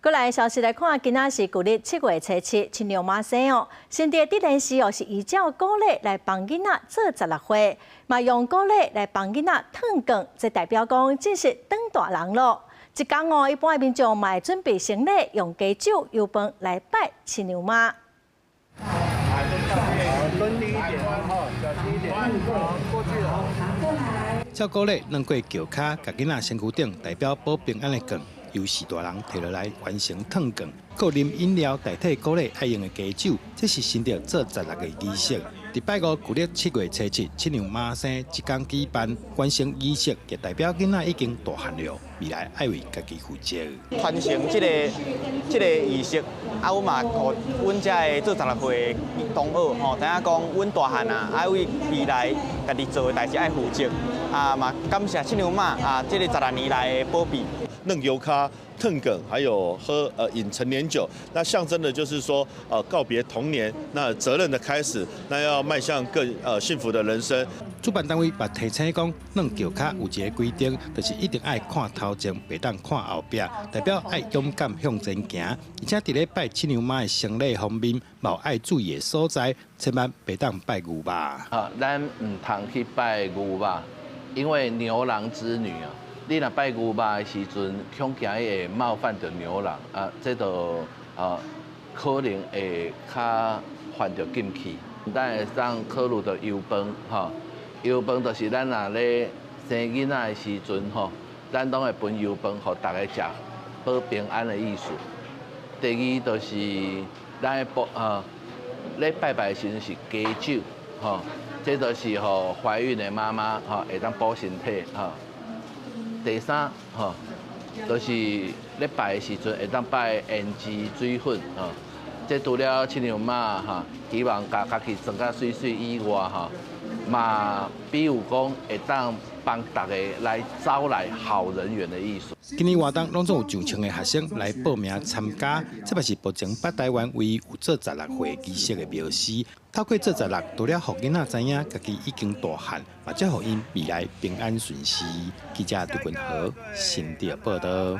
过来消息来看，今仔是旧历7月初7，亲娘妈生哦。新地的电视是依照古历来帮囡仔做16岁，嘛用古历来帮囡仔烫卷，这代表讲正是当大人咯。一天哦，一般的民众嘛会准备行礼，用鸡酒、油饭来拜亲娘妈。照古历，弄过轿卡，甲囡仔身躯顶代表保平安的卷，由4大人摕落来完成烫卷。各啉饮料代替古历爱用的鸡酒，这是新着做16个仪式。礼拜5旧历7月初7，亲娘妈生一天举办完成仪式，也代表囡仔已经大汉了，未来爱为家己负责。传承这个仪式，我嘛，互阮遮的做16岁的同学吼，知影讲阮大汉啊，爱为未来家己做的代志爱负责。嘛感谢亲娘妈这个12年来的保庇。弄油咖、烫梗，还有饮陈年酒，那象征的就是说告别童年，那责任的开始，那要迈向更幸福的人生。主办单位也提醒讲，弄轿卡有一个规定，就是一定爱看头前，袂当看后壁，代表爱勇敢向前行。而且伫咧拜亲娘妈的生礼方面，冇爱注意的所在，千万袂当拜牛吧。咱唔通去拜牛吧，因为牛郎织女啊。你若拜牛肉的时阵，恐惊会冒犯到牛郎这就可能会较犯到禁忌。咱会当考虑到油饭油饭就是咱若咧生囡仔的时阵咱拢会分油饭，互大家食，保平安的意思。第二就是咱咧拜拜的时阵是鸡酒这就是互怀孕的妈妈会当保身体第三就是咧拜的时阵会当拜胭脂水粉这除了亲娘妈希望家己装甲水水以外嘛比如讲会当帮大家来招来好人缘的意思。今年活动拢总有上千个学生来报名参加，这也是目前北台湾唯一有做16岁仪式的庙司。透过做16，除了互囡仔知影家己已经大汉，嘛则互因未来平安顺遂。记者杜君豪，新店报道。